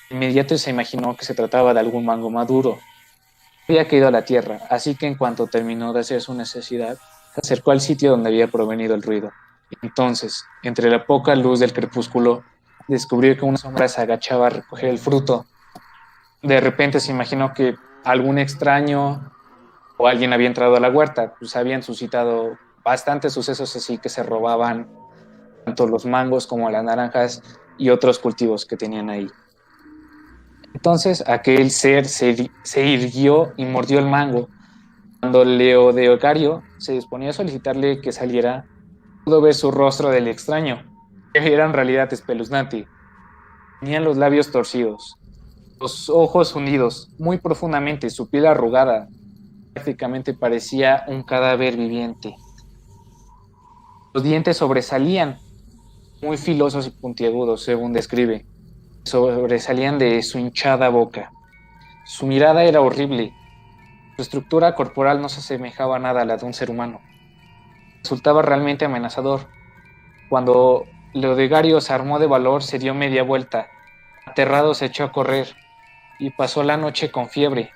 De inmediato se imaginó que se trataba de algún mango maduro. Había caído a la tierra, así que en cuanto terminó de hacer su necesidad, se acercó al sitio donde había provenido el ruido. Entonces, entre la poca luz del crepúsculo, descubrió que una sombra se agachaba a recoger el fruto. De repente se imaginó que algún extraño o alguien había entrado a la huerta, pues habían suscitado bastantes sucesos así que se robaban tanto los mangos como las naranjas y otros cultivos que tenían ahí. Entonces aquel ser se irguió y mordió el mango. Cuando Leodeocario se disponía a solicitarle que saliera, pudo ver su rostro del extraño, que era en realidad espeluznante. Tenía los labios torcidos, los ojos hundidos muy profundamente, su piel arrugada, prácticamente parecía un cadáver viviente. Los dientes sobresalían, muy filosos y puntiagudos, según describe. Sobresalían de su hinchada boca. Su mirada era horrible. Su estructura corporal no se asemejaba nada a la de un ser humano. Resultaba realmente amenazador. Cuando Leodegario se armó de valor, se dio media vuelta. Aterrado se echó a correr y pasó la noche con fiebre,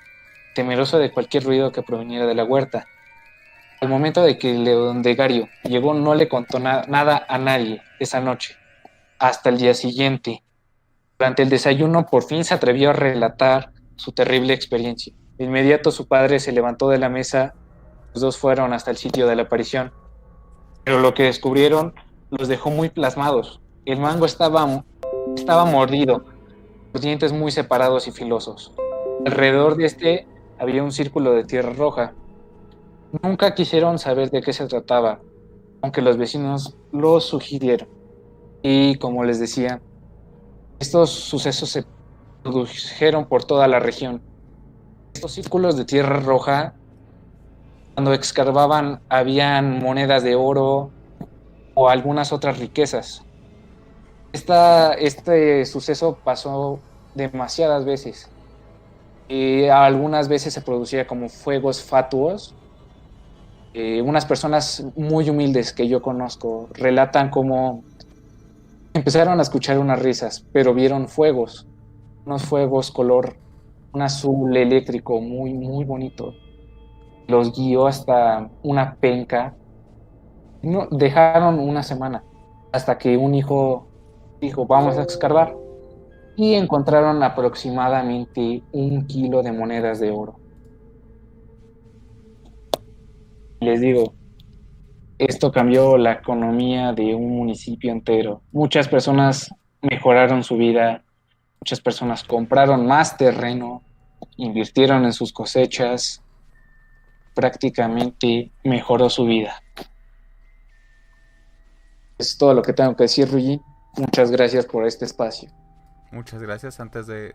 temeroso de cualquier ruido que proveniera de la huerta. Al momento de que Leodegario llegó, no le contó nada a nadie esa noche. Hasta el día siguiente, durante el desayuno, por fin se atrevió a relatar su terrible experiencia. De inmediato su padre se levantó de la mesa, los dos fueron hasta el sitio de la aparición, pero lo que descubrieron los dejó muy plasmados. El mango estaba mordido, los dientes muy separados y filosos. Alrededor de este había un círculo de tierra roja. Nunca quisieron saber de qué se trataba, aunque los vecinos lo sugirieron. Y como les decía, estos sucesos se produjeron por toda la región. Estos círculos de tierra roja, cuando excavaban, habían monedas de oro o algunas otras riquezas. Este suceso pasó demasiadas veces. Y algunas veces se producía como fuegos fatuos. Unas personas muy humildes que yo conozco relatan cómo empezaron a escuchar unas risas, pero vieron fuegos, unos fuegos color, un azul eléctrico muy, muy bonito. Los guió hasta una penca. No, dejaron una semana hasta que un hijo dijo, vamos a escarbar. Y encontraron aproximadamente 1 kilo de monedas de oro. Les digo, esto cambió la economía de un municipio entero. Muchas personas mejoraron su vida, muchas personas compraron más terreno, invirtieron en sus cosechas, prácticamente mejoró su vida. Es todo lo que tengo que decir, Ruyi. Muchas gracias por este espacio. Muchas gracias. Antes de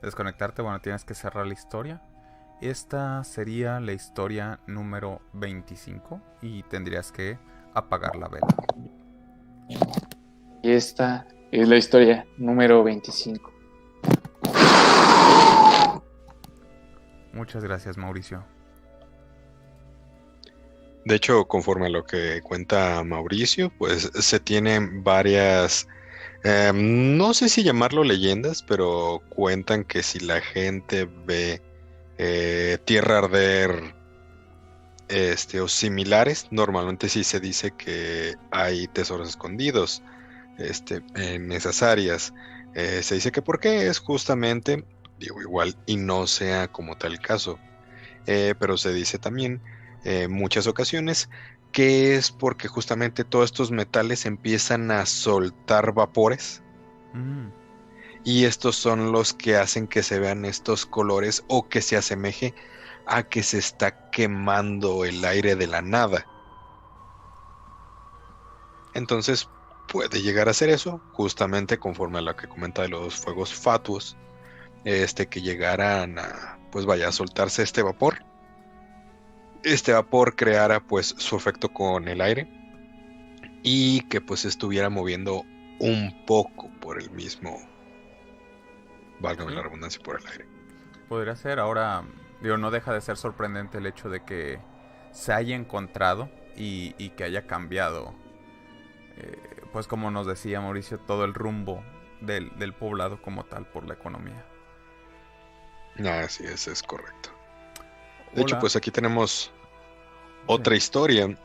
desconectarte, bueno, tienes que cerrar la historia. Esta sería la historia número 25 y tendrías que apagar la vela. Y esta es la historia número 25. Muchas gracias, Mauricio. De hecho, conforme a lo que cuenta Mauricio, pues se tienen varias, no sé si llamarlo leyendas, pero cuentan que si la gente ve tierra arder, o similares, normalmente sí se dice que hay tesoros escondidos, en esas áreas. Se dice que por qué es justamente, digo igual, y no sea como tal caso, pero se dice también muchas ocasiones que es porque justamente todos estos metales empiezan a soltar vapores Mm, y estos son los que hacen que se vean estos colores o que se asemeje a que se está quemando el aire de la nada. Entonces puede llegar a ser eso, justamente conforme a lo que comenta de los fuegos fatuos, que llegaran a, pues vaya, a soltarse este vapor. Este vapor creara pues su efecto con el aire y que pues estuviera moviendo un poco por el mismo, válgame la sí, redundancia, por el aire. podría ser. Ahora, digo, no deja de ser sorprendente el hecho de que se haya encontrado y que haya cambiado, pues como nos decía Mauricio, todo el rumbo del poblado como tal por la economía. Así es correcto. De hecho, Hola, pues aquí tenemos otra historia.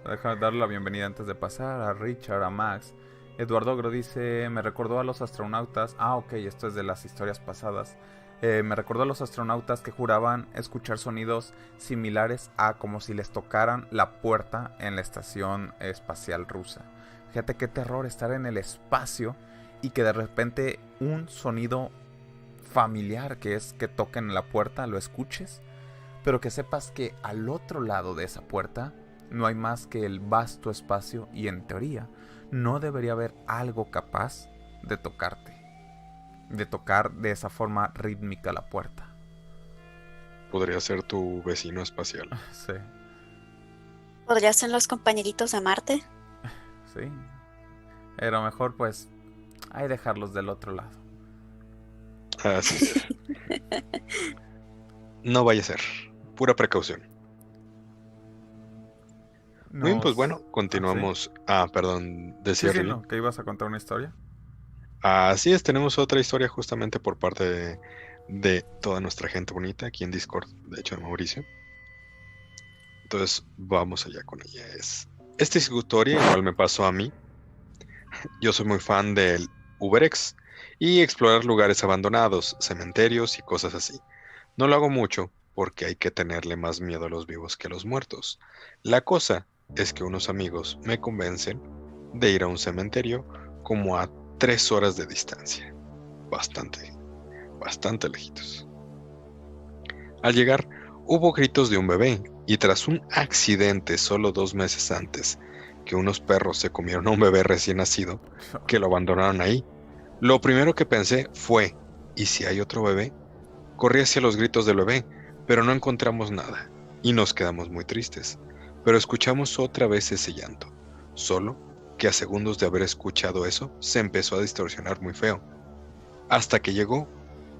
deja darle la bienvenida antes de pasar a Richard, a Max. Eduardo Ogro dice, me recordó a los astronautas. Ah, ok, esto es de las historias pasadas. Me recordó a los astronautas que juraban escuchar sonidos similares a como si les tocaran la puerta en la estación espacial rusa. Fíjate qué terror estar en el espacio y que de repente un sonido familiar, que es que toquen la puerta, lo escuches, pero que sepas que al otro lado de esa puerta no hay más que el vasto espacio y en teoría no debería haber algo capaz de tocarte, de tocar de esa forma rítmica la puerta. Podría ser tu vecino espacial. Sí, ¿Podrían ser los compañeritos de Marte? sí. Pero mejor pues hay dejarlos del otro lado. Así es. No vaya a ser. Pura precaución. Muy bien, pues bueno, ¿Sí? continuamos. Perdón, Sí, decía sí, Riley. no, que ibas a contar una historia. Así es, tenemos otra historia justamente por parte de toda nuestra gente bonita aquí en Discord, de hecho de Mauricio. Entonces vamos allá con ella. Esta historia igual me pasó a mí. Yo soy muy fan del UberX y explorar lugares abandonados, cementerios y cosas así. No lo hago mucho porque hay que tenerle más miedo a los vivos que a los muertos. La cosa es que unos amigos me convencen de ir a un cementerio como a 3 horas de distancia. Bastante, bastante lejitos. Al llegar, hubo gritos de un bebé y tras un accidente solo 2 meses antes, que unos perros se comieron a un bebé recién nacido, que lo abandonaron ahí, lo primero que pensé fue, ¿y si hay otro bebé? Corrí hacia los gritos del bebé, pero no encontramos nada, y nos quedamos muy tristes. Pero escuchamos otra vez ese llanto, solo que a segundos de haber escuchado eso, se empezó a distorsionar muy feo, hasta que llegó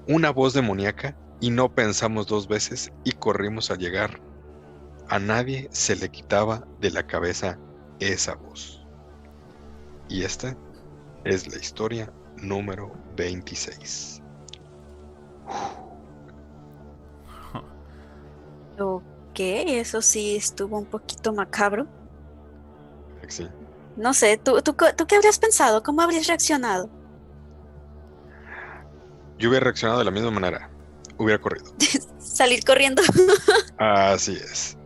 una voz demoníaca y no pensamos dos veces y corrimos al llegar. A nadie se le quitaba de la cabeza esa voz. Y esta es la historia número 26. Ok, eso sí estuvo un poquito macabro. Sí. No sé, ¿tú qué habrías pensado? ¿Cómo habrías reaccionado? Yo hubiera reaccionado de la misma manera. Hubiera corrido. ¿Salir corriendo? Así es.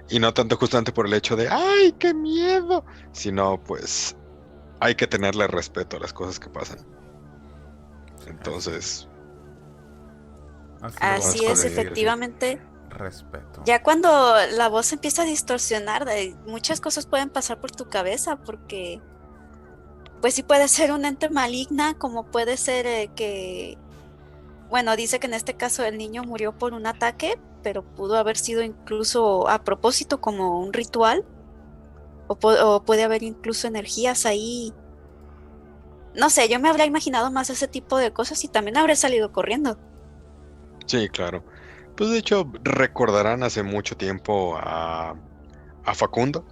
Y no tanto justamente por el hecho de ¡ay, qué miedo! Sino pues hay que tenerle respeto a las cosas que pasan. Entonces, Así Vamos es, con el- efectivamente. Respeto. Ya cuando la voz empieza a distorsionar, muchas cosas pueden pasar por tu cabeza, porque pues sí puede ser un ente maligna, como puede ser bueno, dice que en este caso el niño murió por un ataque, pero pudo haber sido incluso a propósito como un ritual, o puede haber incluso energías ahí. No sé, yo me habría imaginado más ese tipo de cosas y también habría salido corriendo. Sí, claro. Pues de hecho, recordarán hace mucho tiempo a Facundo,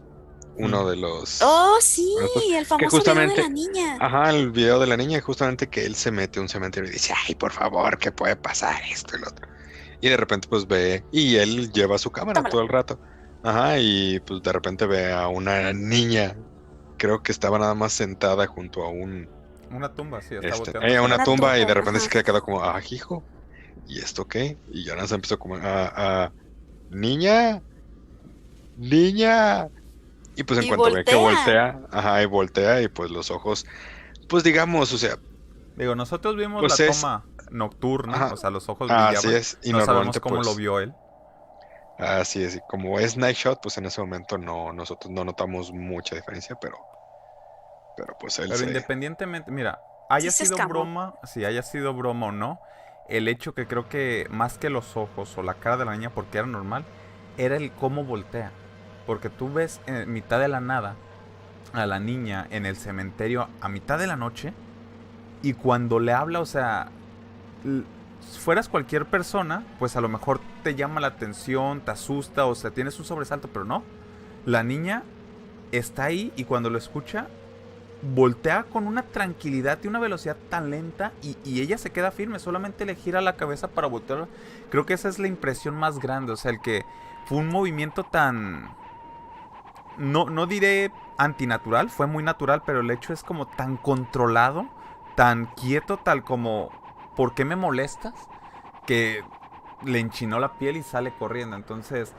uno de los... Oh, sí, bueno, pues, el que famoso video de justamente, la niña. ajá, el video de la niña, justamente que él se mete a un cementerio y dice, ay, por favor, ¿qué puede pasar esto y lo otro? Y de repente pues ve, y él lleva su cámara Tómala. todo el rato. Ajá, y pues de repente ve a una niña, creo que estaba nada más sentada junto a Una tumba, sí, está volteando hacia una la Una tumba. tumba y de tumba, repente se ajá. queda como, ah, hijo, ¿y esto qué? Y ya se empezó como, niña, niña. Y pues en Y cuanto ve que voltea. voltea, ajá, y voltea y pues los ojos, pues digamos, o sea, Digo, nosotros vimos pues la es, toma nocturna, ajá, o sea, los ojos así brillaban. es, y No sabemos normalmente cómo lo pues, vio él. así es, y como es Night Shot, pues en ese momento no, nosotros no notamos mucha diferencia, pero pues él Pero se, independientemente, mira, Sí haya se sido escamó. broma, si haya sido broma o no, el hecho que creo que más que los ojos o la cara de la niña, porque era normal, era el cómo voltea. Porque tú ves en mitad de la nada a la niña en el cementerio a mitad de la noche y cuando le habla, o sea, si fueras cualquier persona, pues a lo mejor te llama la atención, te asusta, o sea, tienes un sobresalto, pero no. La niña está ahí y cuando lo escucha, voltea con una tranquilidad y una velocidad tan lenta y ella se queda firme, solamente le gira la cabeza para voltear. Creo que esa es la impresión más grande, o sea, el que fue un movimiento tan... No diré antinatural, fue muy natural, pero el hecho es como tan controlado, tan quieto, tal como, ¿por qué me molestas? Que le enchinó la piel y sale corriendo. Entonces,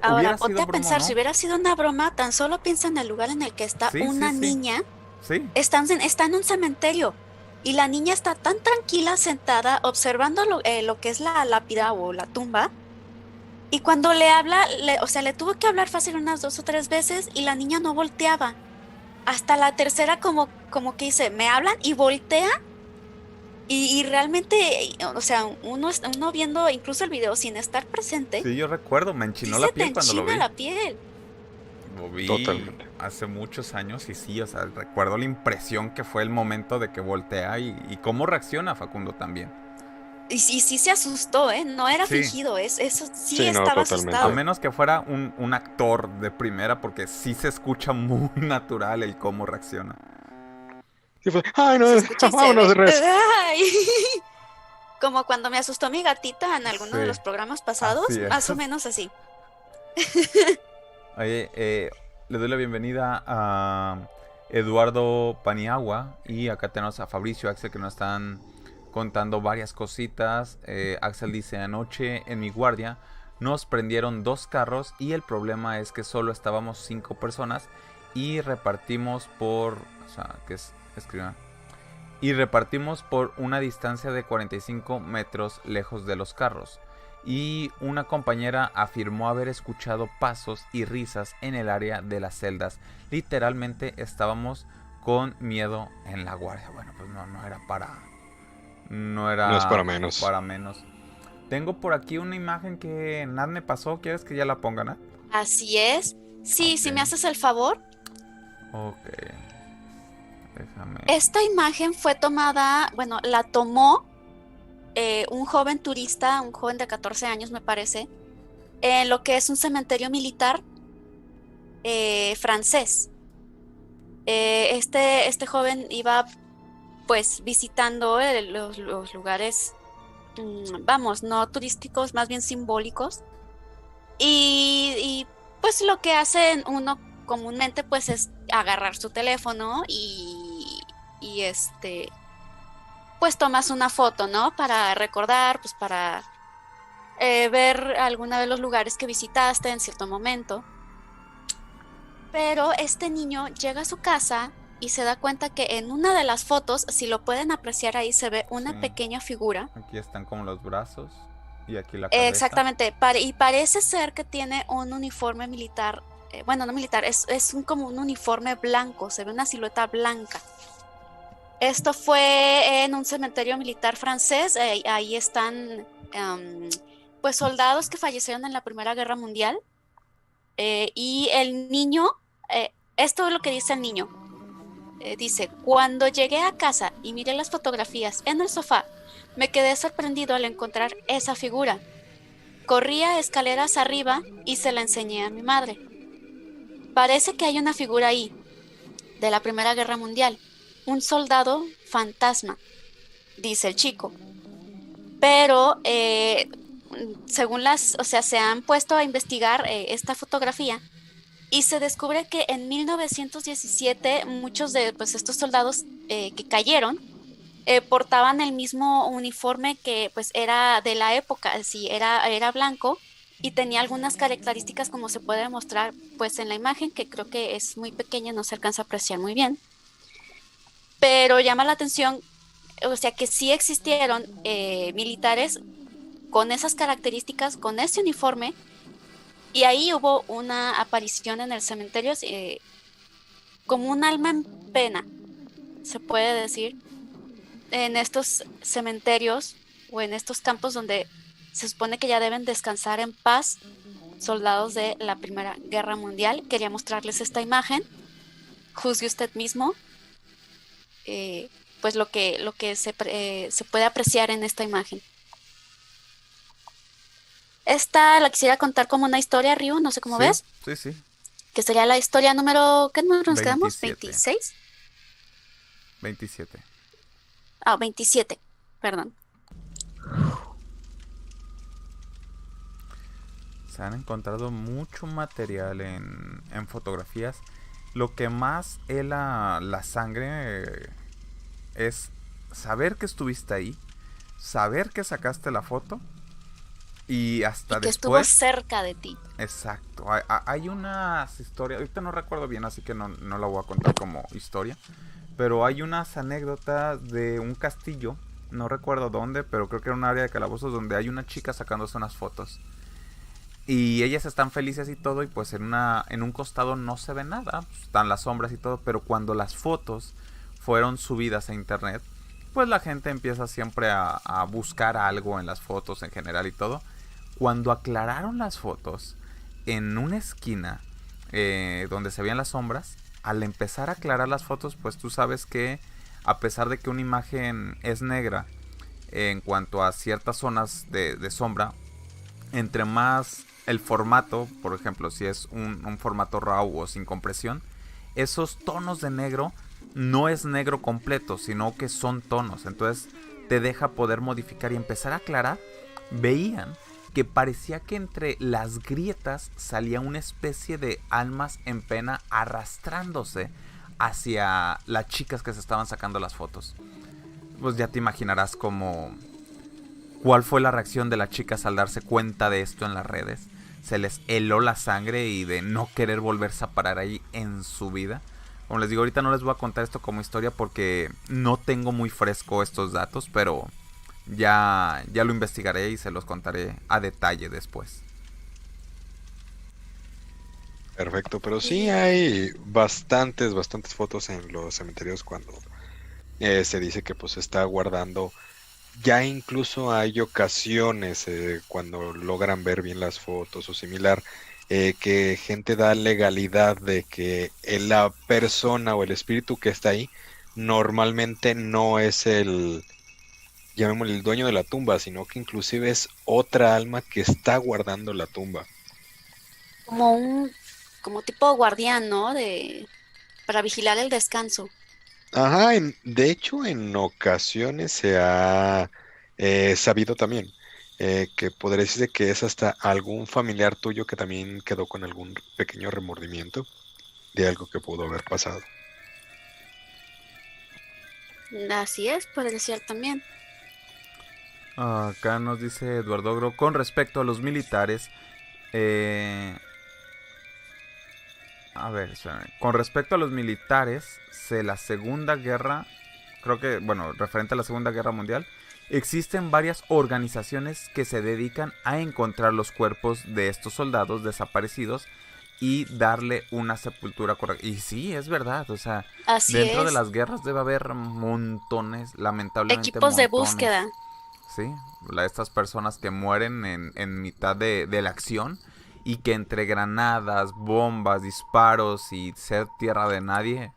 Ahora, hubiera ponte sido a broma o pensar, si no. hubiera sido una broma, tan solo piensa en el lugar en el que está Sí, sí, una sí. niña. Sí. Está en un cementerio y la niña está tan tranquila sentada observando lo que es la lápida o la tumba. Y cuando le habla, o sea, le tuvo que hablar fácil unas 2 o 3 veces y la niña no volteaba. Hasta la tercera como que dice, me hablan y voltea y realmente, o sea, uno viendo incluso el video sin estar presente, Sí, yo recuerdo, me sí enchinó la se te piel cuando lo enchina vi. la piel. Lo vi totalmente. hace muchos años y sí, o sea, recuerdo la impresión que fue el momento de que voltea y cómo reacciona Facundo también. Y sí se asustó, ¿eh? No era Sí, fingido, eso sí Sí, no, estaba a totalmente. asustado. menos que fuera un actor de primera, porque sí se escucha muy natural el cómo reacciona. Sí fue, ay, no, Se escucha y se vámonos, ve. res. ¡Ay! Como cuando me asustó mi gatita en alguno de Sí, los programas pasados, así es. más o menos así. Oye, le doy la bienvenida a Eduardo Paniagua y acá tenemos a Fabricio Axel que nos están contando varias cositas. Axel dice, anoche en mi guardia nos prendieron 2 carros y el problema es que solo estábamos 5 personas y repartimos por... O sea, que es... Escriban. Y repartimos por una distancia de 45 metros lejos de los carros. Y una compañera afirmó haber escuchado pasos y risas en el área de las celdas. Literalmente estábamos con miedo en la guardia. Bueno, pues no era para... No No es para era menos. para menos. Tengo por aquí una imagen que Nat me pasó. ¿Quieres que ya la ponga, Nat? Así es. Sí, si me Ok. haces el favor. Ok. Déjame... Esta imagen fue tomada, bueno, la tomó un joven turista, un joven de 14 años me parece, en lo que es un cementerio militar francés. Este joven iba pues visitando los lugares, vamos, no turísticos, más bien simbólicos. Y pues lo que hace uno comúnmente pues es agarrar su teléfono y pues tomas una foto, ¿no? Para recordar, pues para ver alguno de los lugares que visitaste en cierto momento. Pero este niño llega a su casa y se da cuenta que en una de las fotos, si lo pueden apreciar ahí, se ve una Sí. pequeña figura. Aquí están como los brazos y aquí la cabeza. Exactamente, y parece ser que tiene un uniforme militar, bueno, no militar, como un uniforme blanco, se ve una silueta blanca. Esto fue en un cementerio militar francés, ahí están pues soldados que fallecieron en la Primera Guerra Mundial, y el niño esto es lo que dice el niño. Dice, cuando llegué a casa y miré las fotografías en el sofá, me quedé sorprendido al encontrar esa figura. Corría escaleras arriba y se la enseñé a mi madre. Parece que hay una figura ahí, de la Primera Guerra Mundial, un soldado fantasma, dice el chico. Pero según se han puesto a investigar esta fotografía y se descubre que en 1917 muchos de pues, estos soldados que cayeron portaban el mismo uniforme que pues era de la época, sí, era blanco y tenía algunas características como se puede mostrar pues en la imagen, que creo que es muy pequeña, no se alcanza a apreciar muy bien, pero llama la atención, o sea que sí existieron militares con esas características, con ese uniforme, y ahí hubo una aparición en el cementerio como un alma en pena, se puede decir, en estos cementerios o en estos campos donde se supone que ya deben descansar en paz soldados de la Primera Guerra Mundial. Quería mostrarles esta imagen. Juzgue usted mismo pues lo que se puede apreciar en esta imagen. Esta la quisiera contar como una historia, Ryu, no sé cómo ves. Sí, sí. Que sería la historia número... ¿Qué número nos 27. quedamos? ¿26? 27. 27, perdón. Se han encontrado mucho material en fotografías. Lo que más hela la sangre es saber que estuviste ahí, saber que sacaste la foto y hasta y que después... estuvo cerca de ti. Exacto. Hay unas historias, ahorita no recuerdo bien, así que no la voy a contar como historia, pero hay unas anécdotas de un castillo, no recuerdo dónde, pero creo que era un área de calabozos donde hay una chica sacándose unas fotos. Y ellas están felices y todo, y pues en un costado no se ve nada, pues están las sombras y todo, pero cuando las fotos fueron subidas a internet, pues la gente empieza siempre a buscar algo en las fotos en general y todo. Cuando aclararon las fotos, en una esquina donde se veían las sombras, al empezar a aclarar las fotos, pues tú sabes que a pesar de que una imagen es negra en cuanto a ciertas zonas de sombra, entre más el formato, por ejemplo, si es un formato RAW o sin compresión, esos tonos de negro no es negro completo, sino que son tonos. Entonces te deja poder modificar y empezar a aclarar. Veían que parecía que entre las grietas salía una especie de almas en pena arrastrándose hacia las chicas que se estaban sacando las fotos. Pues ya te imaginarás cuál fue la reacción de las chicas al darse cuenta de esto en las redes. Se les heló la sangre y de no querer volverse a parar ahí en su vida. Como les digo, ahorita no les voy a contar esto como historia porque no tengo muy fresco estos datos, pero ya lo investigaré y se los contaré a detalle después. Perfecto, pero sí hay bastantes fotos en los cementerios cuando se dice que pues se está guardando. Ya incluso hay ocasiones cuando logran ver bien las fotos o similar, que gente da legalidad de que la persona o el espíritu que está ahí normalmente no es llamémosle el dueño de la tumba, sino que inclusive es otra alma que está guardando la tumba. Como tipo guardián, ¿no? Para vigilar el descanso. Ajá, de hecho en ocasiones se ha sabido también que podría decirse que es hasta algún familiar tuyo que también quedó con algún pequeño remordimiento de algo que pudo haber pasado. Así es, puede ser también. Acá nos dice Eduardo Ogro, con respecto a los militares, a ver, espérame. Con respecto a los militares, la Segunda Guerra, creo que, bueno, referente a la Segunda Guerra Mundial, existen varias organizaciones que se dedican a encontrar los cuerpos de estos soldados desaparecidos y darle una sepultura correcta. Y sí, es verdad, o sea, Así dentro es. de las guerras debe haber montones, lamentablemente Equipos de montones. búsqueda. Sí, estas personas que mueren en mitad de la acción y que entre granadas, bombas, disparos y ser tierra de nadie,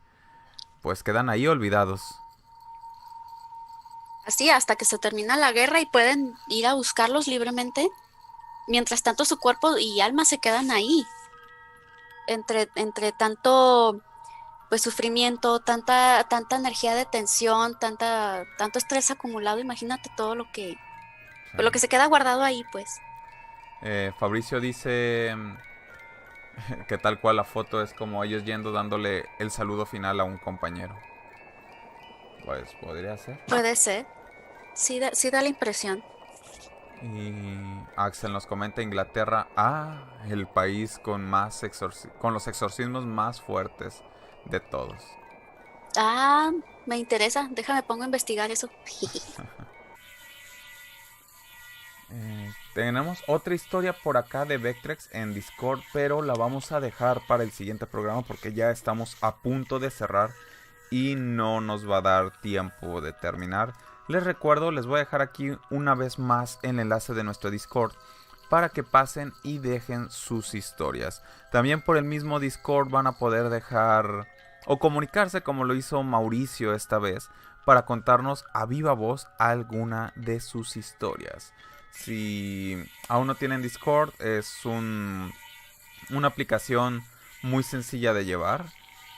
pues quedan ahí olvidados. Así hasta que se termina la guerra y pueden ir a buscarlos libremente. Mientras tanto su cuerpo y alma se quedan ahí. Entre tanto pues sufrimiento, tanta energía de tensión, tanto estrés acumulado, imagínate todo lo que Sí. se queda guardado ahí, pues. Fabricio dice que tal cual la foto es como ellos yendo dándole el saludo final a un compañero. Pues podría ser. Puede ser. Sí da la impresión. Y Axel nos comenta Inglaterra, el país con más con los exorcismos más fuertes de todos. Ah, me interesa. Déjame pongo a investigar eso. Tenemos otra historia por acá de Vectrex en Discord, pero la vamos a dejar para el siguiente programa porque ya estamos a punto de cerrar y no nos va a dar tiempo de terminar. Les recuerdo, les voy a dejar aquí una vez más el enlace de nuestro Discord para que pasen y dejen sus historias. También por el mismo Discord van a poder dejar o comunicarse como lo hizo Mauricio esta vez para contarnos a viva voz alguna de sus historias. Si aún no tienen Discord, es una aplicación muy sencilla de llevar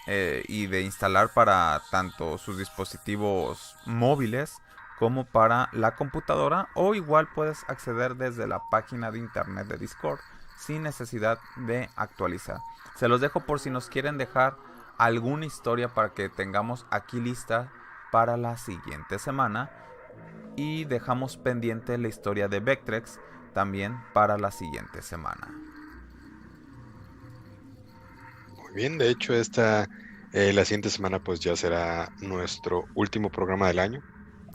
y de instalar para tanto sus dispositivos móviles como para la computadora, o igual puedes acceder desde la página de internet de Discord sin necesidad de actualizar. Se los dejo por si nos quieren dejar alguna historia para que tengamos aquí lista para la siguiente semana. Y dejamos pendiente la historia de Vectrex también para la siguiente semana. Muy bien, de hecho la siguiente semana pues ya será nuestro último programa del año.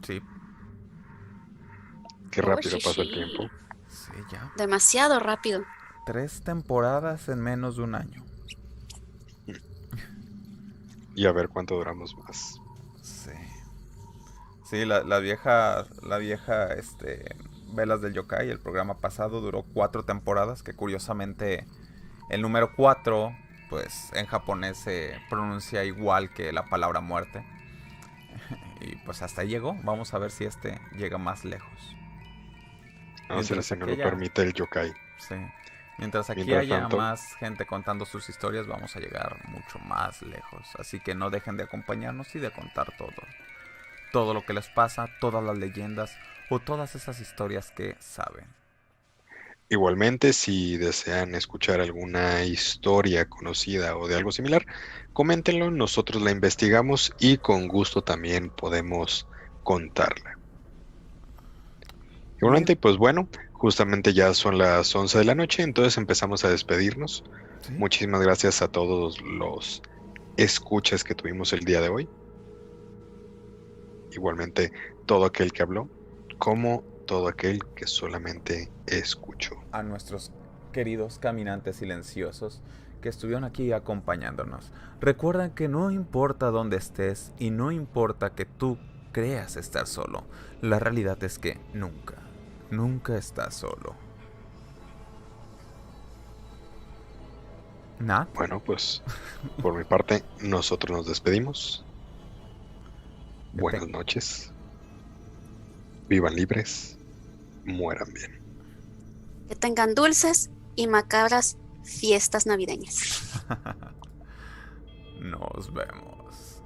Sí. Qué rápido sí, pasa el sí. tiempo. Sí, ya. Demasiado rápido. 3 temporadas en menos de un año. Y a ver cuánto duramos más. Sí. Sí, la vieja Velas del Yokai, el programa pasado duró 4 temporadas, que curiosamente el número 4, pues en japonés se pronuncia igual que la palabra muerte. Y pues hasta ahí llegó. Vamos a ver si este llega más lejos. No sé Mientras si no aquí lo permite el yokai. Sí. Mientras aquí Mientras haya tanto, más gente contando sus historias, vamos a llegar mucho más lejos. Así que no dejen de acompañarnos y de contar todo lo que les pasa, todas las leyendas o todas esas historias que saben. igualmente, si desean escuchar alguna historia conocida o de algo similar, coméntenlo, nosotros la investigamos y con gusto también podemos contarla. Igualmente, pues bueno, justamente ya son las 11 de la noche, entonces empezamos a despedirnos. ¿Sí? Muchísimas gracias a todos los escuchas que tuvimos el día de hoy. Igualmente, todo aquel que habló, como todo aquel que solamente escuchó. A nuestros queridos caminantes silenciosos que estuvieron aquí acompañándonos. Recuerden que no importa dónde estés y no importa que tú creas estar solo. La realidad es que nunca estás solo. ¿Nat? Bueno, pues por mi parte, nosotros nos despedimos. Buenas noches. Vivan libres. Mueran bien. Que tengan dulces y macabras fiestas navideñas. Nos vemos.